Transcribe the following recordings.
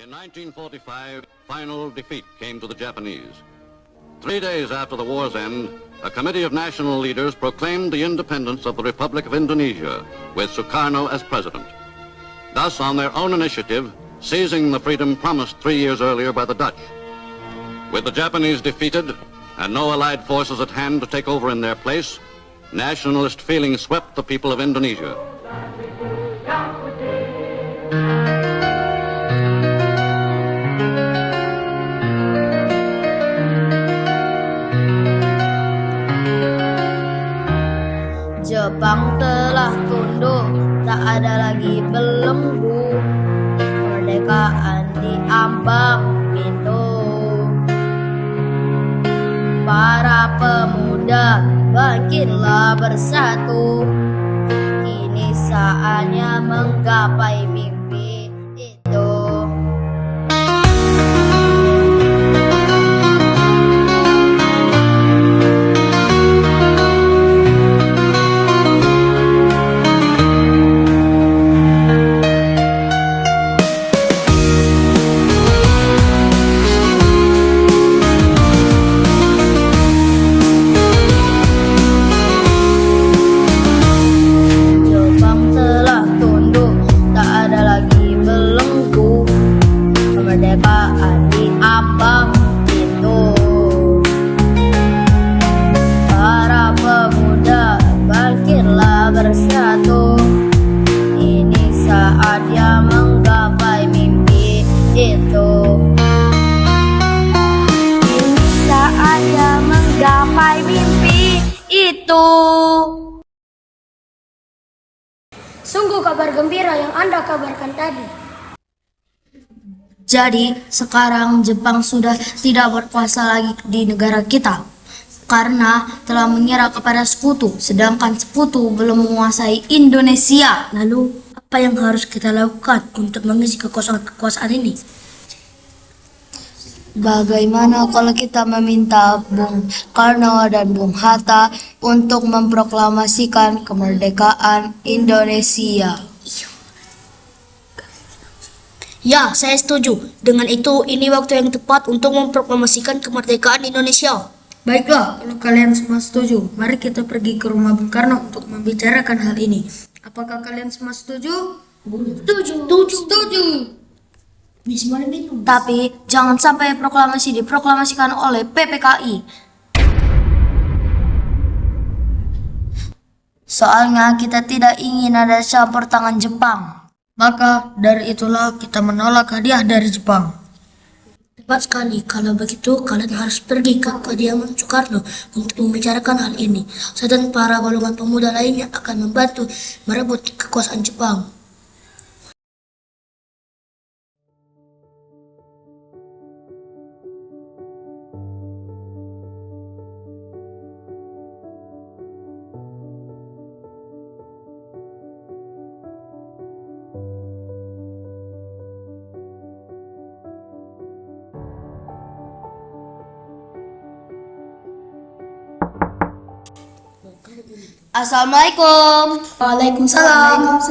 In 1945, final defeat came to the Japanese. 3 days after the war's end, a committee of national leaders proclaimed the independence of the Republic of Indonesia, with Sukarno as president. Thus, on their own initiative, seizing the freedom promised 3 years earlier by the Dutch. With the Japanese defeated and no allied forces at hand to take over in their place, nationalist feeling swept the people of Indonesia. Jepang telah tunduk, tak ada lagi belenggu. Kemerdekaan diambang pintu. Para pemuda, bangkitlah bersatu. Kini saatnya menggapai mimpi itu. Kemerdekaan diambang pintu. Para pemuda, bangkitlah bersatu. Ini saatnya menggapai mimpi itu. Ini saatnya menggapai mimpi itu. Sungguh kabar gembira yang Anda kabarkan tadi. Jadi, sekarang Jepang sudah tidak berkuasa lagi di negara kita karena telah menyerah kepada sekutu, sedangkan sekutu belum menguasai Indonesia. Lalu, apa yang harus kita lakukan untuk mengisi kekosongan kekuasaan ini? Bagaimana kalau kita meminta Bung Karno dan Bung Hatta untuk memproklamasikan kemerdekaan Indonesia? Ya, saya setuju. Dengan itu, ini waktu yang tepat untuk memproklamasikan kemerdekaan Indonesia. Baiklah, kalau kalian semua setuju, mari kita pergi ke rumah Bung Karno untuk membicarakan hal ini. Apakah kalian semua setuju? Setuju. Tapi jangan sampai proklamasi diproklamasikan oleh PPKI. Soalnya kita tidak ingin ada campur tangan Jepang. Maka dari itulah kita menolak hadiah dari Jepang. Tepat sekali. Kalau begitu, kalian harus pergi ke kediaman Soekarno untuk membicarakan hal ini. Saya dan para golongan pemuda lainnya akan membantu merebut kekuasaan Jepang. Assalamualaikum. Waalaikumsalam.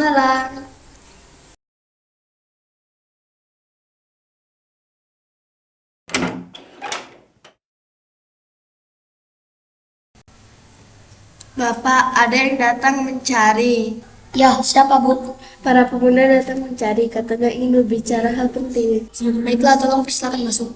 Bapak, ada yang datang mencari. Ya, siapa Bu? Para pemuda datang mencari, katanya ingin berbicara hal penting. Baiklah, tolong silakan masuk.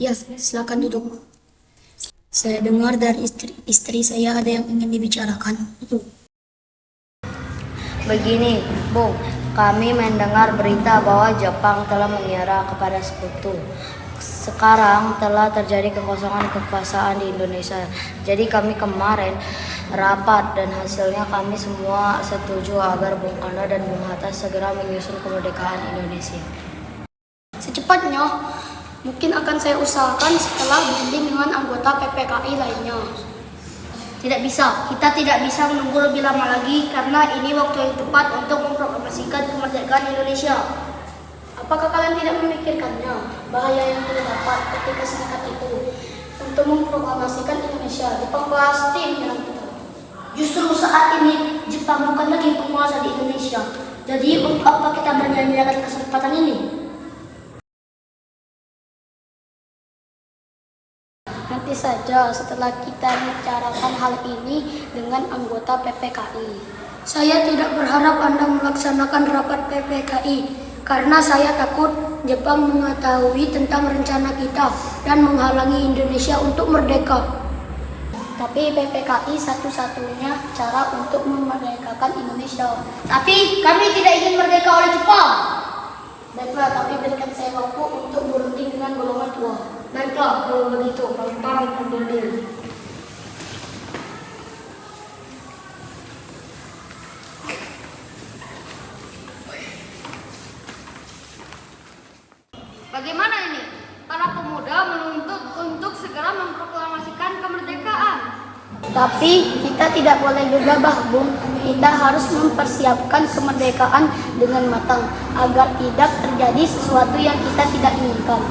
Ya, silakan duduk. Saya dengar dari istri saya ada yang ingin dibicarakan. Begini, Bung, kami mendengar berita bahwa Jepang telah menyerah kepada sekutu. Sekarang telah terjadi kekosongan kekuasaan di Indonesia. Jadi kami kemarin rapat dan hasilnya kami semua setuju agar Bung Karno dan Bung Hatta segera menyusun kemerdekaan Indonesia. Secepatnya, mungkin akan saya usahakan setelah berunding dengan anggota PPKI lainnya. Tidak bisa. Kita tidak bisa menunggu lebih lama lagi karena ini waktu yang tepat untuk memproklamasikan kemerdekaan Indonesia. Apakah kalian tidak memikirkannya bahaya yang kita dapat ketika singkat itu untuk memproklamasikan Indonesia? Jepang pasti menyerang kita. Justru saat ini Jepang bukan lagi penguasa di Indonesia. Jadi untuk apa kita menyanyiakan kesempatan ini? Nanti saja setelah kita membicarakan hal ini dengan anggota PPKI. Saya tidak berharap Anda melaksanakan rapat PPKI karena saya takut Jepang mengetahui tentang rencana kita dan menghalangi Indonesia untuk merdeka. Tapi PPKI satu-satunya cara untuk memerdekakan Indonesia. Tapi kami tidak ingin merdeka oleh Jepang. Baiklah, tapi berikan saya waktu untuk berunding dengan golongan tua. Baiklah, kalau begitu, kami mundur diri. Bagaimana ini? Para pemuda menuntut untuk segera memproklamasikan kemerdekaan. Tapi kita tidak boleh gegabah, Bung. Kita harus mempersiapkan kemerdekaan dengan matang agar tidak terjadi sesuatu yang kita tidak inginkan.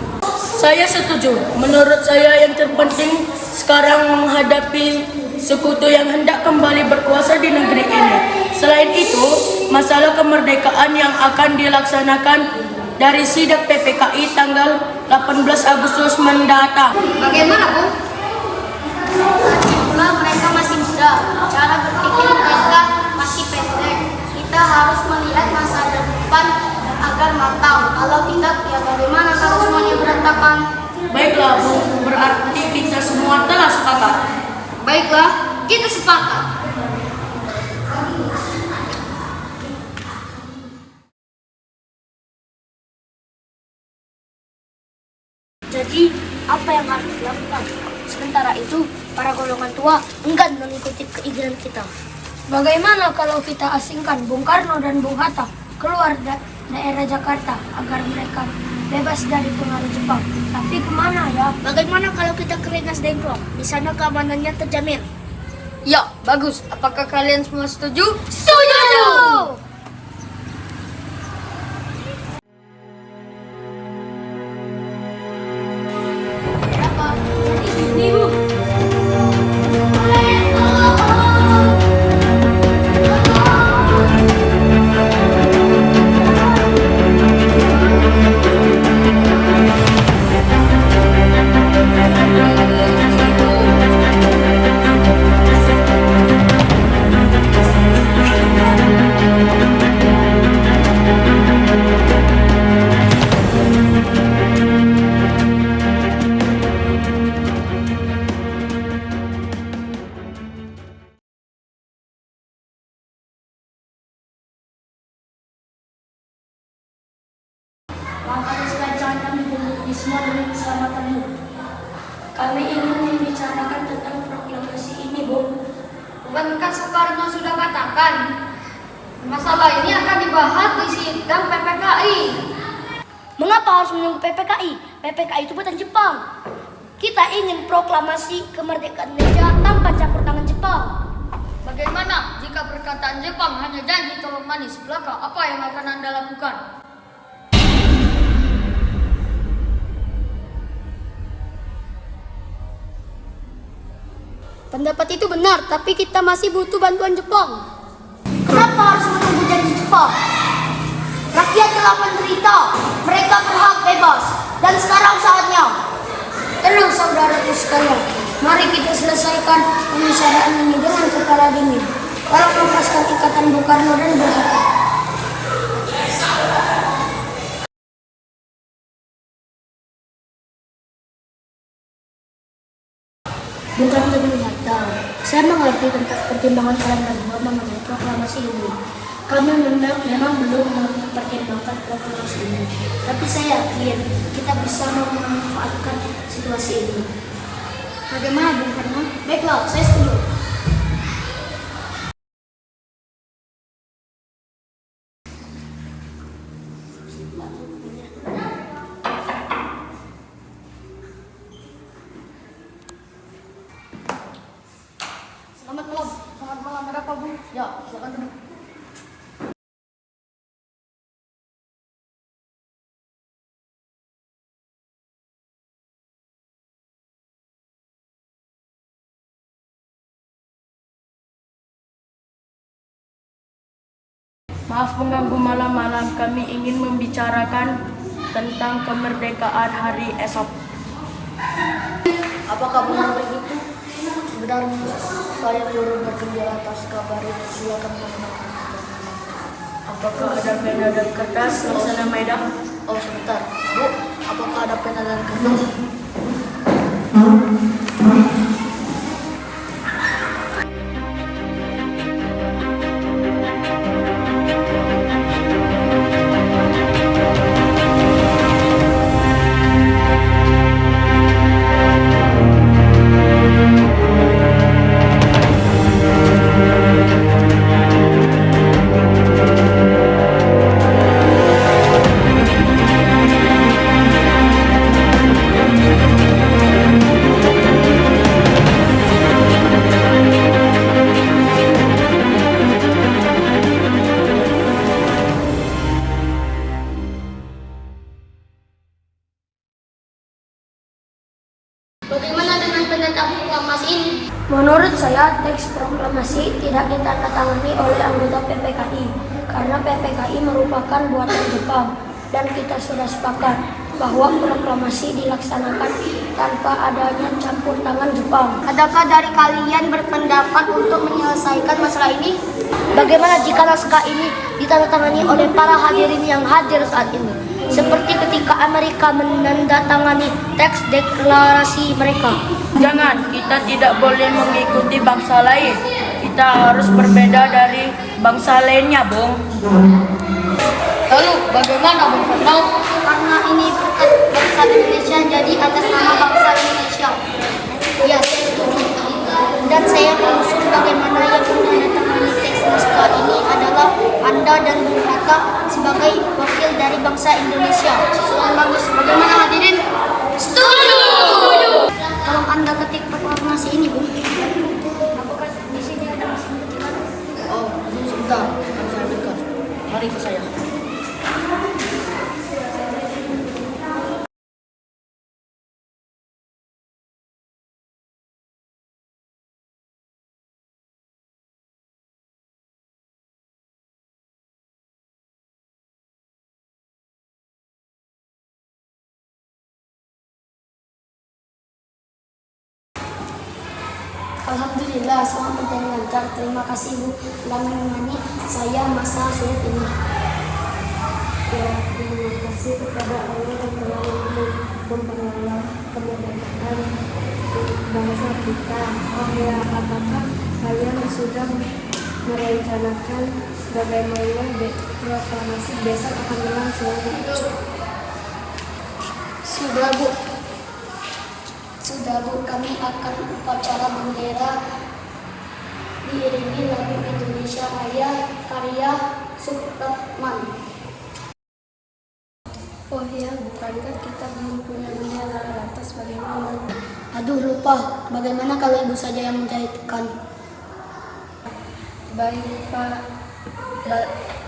Saya setuju. Menurut saya yang terpenting sekarang menghadapi sekutu yang hendak kembali berkuasa di negeri ini. Selain itu, masalah kemerdekaan yang akan dilaksanakan dari sidang PPKI tanggal 18 Agustus mendatang. Bagaimana, Bu? Pula mereka masih muda, cara berpikir mereka masih pendek. Kita harus melihat masa depan agar matang. Kalau tidak, ya bagaimana kalau semuanya berantakan? Baiklah, Bu. Berarti kita semua telah sepakat. Baiklah, kita sepakat. Jadi, apa yang harus dilakukan? Sementara itu, para golongan tua enggan mengikuti keinginan kita. Bagaimana kalau kita asingkan Bung Karno dan Bung Hatta keluar daerah Jakarta agar mereka bebas dari pengaruh Jepang? Tapi kemana ya? Bagaimana kalau kita ke Rengas Dengklok? Di sana keamanannya terjamin. Ya, bagus. Apakah kalian semua setuju? Setuju! Makanya selanjutnya kami di semua demi keselamatanmu. Kami ingin membicarakan tentang proklamasi ini, Bu. Bukankah Soekarno sudah katakan masalah ini akan dibahas di sidang PPKI? Mengapa harus menunggu PPKI? PPKI itu buatan Jepang. Kita ingin proklamasi kemerdekaan Indonesia tanpa campur tangan Jepang. Bagaimana jika perkataan Jepang hanya janji tolong manis belaka? Apa yang akan Anda lakukan? Pendapat itu benar, tapi kita masih butuh bantuan Jepang. Kenapa harus menunggu janji Jepang? Rakyat telah menderita, mereka berhak bebas, dan sekarang saatnya. Tenang saudaraku sekalian, mari kita selesaikan pembicaraan ini dengan kepala dingin. Tolong lepaskan ikatan Bung Karno dan Bung Hatta. Bung Karno dan Bung Hatta, saya mengerti tentang pertimbangan kalian berdua mengenai proklamasi ini. Kami memang belum mempertimbangkan proklamasi ini, tapi saya yakin kita bisa memanfaatkan situasi ini. Bagaimana Bung Karno? Baiklah, saya setuju. Ya, silakan duduk. Maaf mengganggu malam-malam, kami ingin membicarakan tentang kemerdekaan hari esok. Apakah benar begitu? Sebenarnya saya turut bergembira atas kabar itu. Silakan mengenalkan. Apakah ada pena dan kertas, Laksana Maida? Oh sebentar, Bu. Apakah ada pena dan kertas? Bagaimana dengan penetapan proklamasi ini? Menurut saya, teks proklamasi tidak ditandatangani oleh anggota PPKI karena PPKI merupakan buatan Jepang dan kita sudah sepakat bahwa proklamasi dilaksanakan tanpa adanya campur tangan Jepang. Adakah dari kalian berpendapat untuk menyelesaikan masalah ini? Bagaimana jika naskah ini ditandatangani oleh para hadirin yang hadir saat ini? Seperti ketika Amerika menandatangani teks deklarasi mereka. Jangan, kita tidak boleh mengikuti bangsa lain. Kita harus berbeda dari bangsa lainnya, Bung. Lalu bagaimana Bung Fernal? Karena ini bukan bangsa Indonesia, jadi atas nama bangsa Indonesia. Ya, saya setuju. Dan saya mengusul bagaimana yang menandatangani teks naskah ini adalah Anda dan Bung Hatta sebagai wakil dari bangsa Indonesia. Soal bagus. Bagaimana hadirin? Setuju. Tolong Anda ketik proklamasi ini, Bu. Apakah di sini ada mesin ketikan? Oh, sebentar. Saya ambilkan. Mari ke saya. Alhamdulillah, semua berjalan lancar. Terima kasih Bu telah menemani saya masa sulit ini. Ya, terima kasih kepada Allah yang telah memperoleh kemerdekaan bangsa kita. Oh ya, apakah kalian sudah merencanakan bagaimana proklamasi besok akan berlangsung? Sudah Bu. Sudah Bu, kami akan upacara bendera diiringi lagu Indonesia Raya karya Supratman. Oh ya, bukankah kita belum punya bendera? Lantas bagaimana? Aduh lupa, bagaimana kalau ibu saja yang menjahitkan? Baik Pak,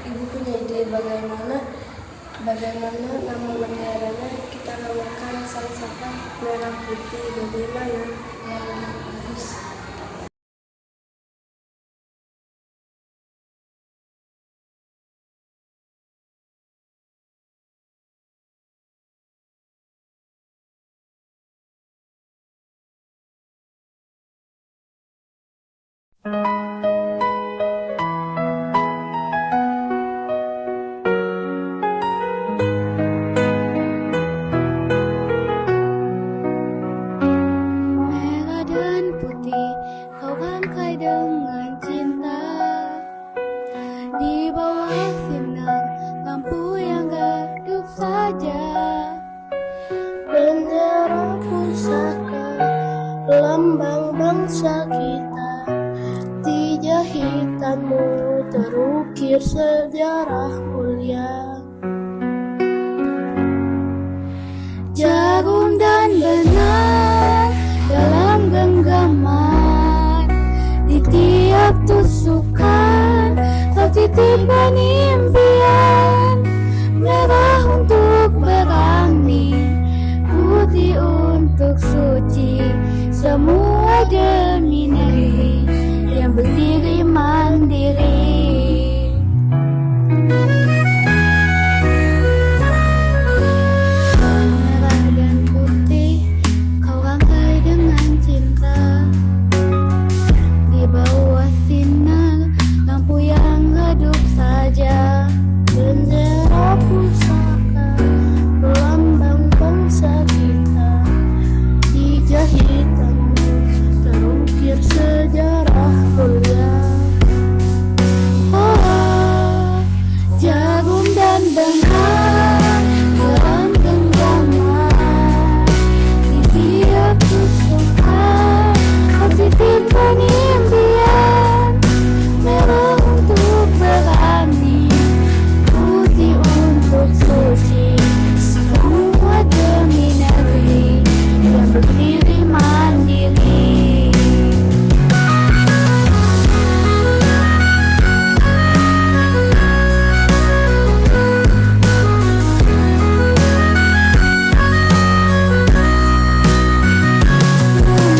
Ibu punya ide bagaimana nama benderanya kita namakan sama-sama merah putih, bagaimana? Bagus. Merah dan putih kau bangkai dengan cinta di bawah sinar lampu yang redup saja. Bendera pusaka lambang bangsa kita, di jahitanmu terukir sejarah mulia. Jagung dan benar dalam genggaman, di tiap tusukan penimpian, merah untuk berani, putih untuk suci, semua demi negeri yang berdiri mandiri. Merah dan putih kau rangkai dengan cinta, di bawah sinar lampu yang redup saja. Bendera pusaka, lambang bangsa kita, dijahitan terukir sejarah mulia. Oh, jarum dan benang dalam genggaman, di tiap tusukan positif penimpian, merah untuk berani, putih untuk suci, semua demi negeri yang berdiri mandiri.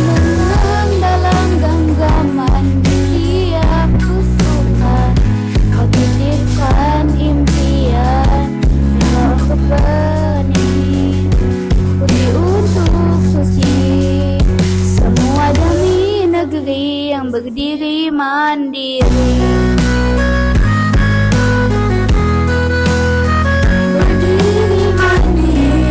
Menang dalam genggaman di tiap tusukan, kau titipkan impian, merah untuk benih, putih untuk suci, semua demi negeri yang berdiri mandiri. Berdiri mandiri.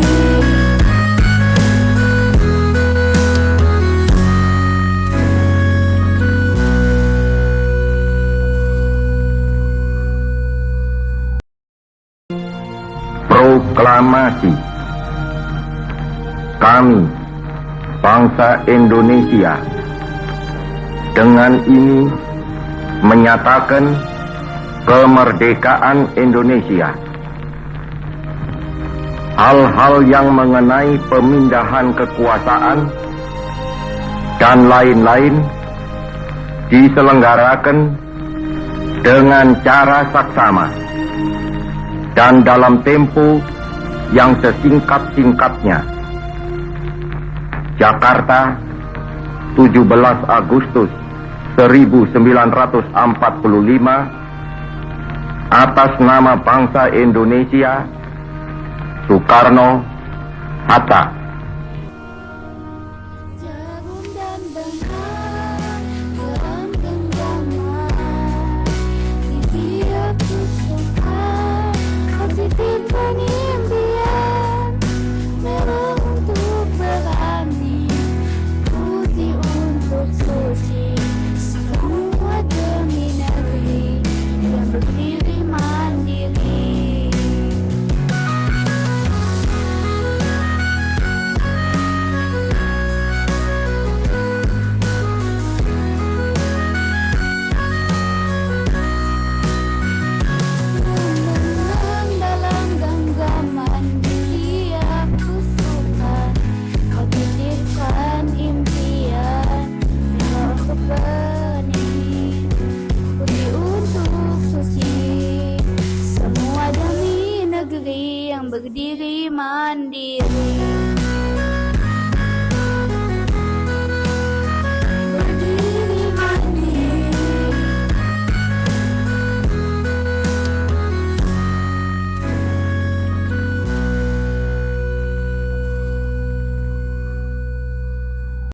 Proklamasi. Kami, bangsa Indonesia, dengan ini menyatakan kemerdekaan Indonesia. Hal-hal yang mengenai pemindahan kekuasaan dan lain-lain diselenggarakan dengan cara saksama dan dalam tempo yang sesingkat-singkatnya. Jakarta, 17 Agustus 1945, atas nama bangsa Indonesia, Soekarno, Hatta.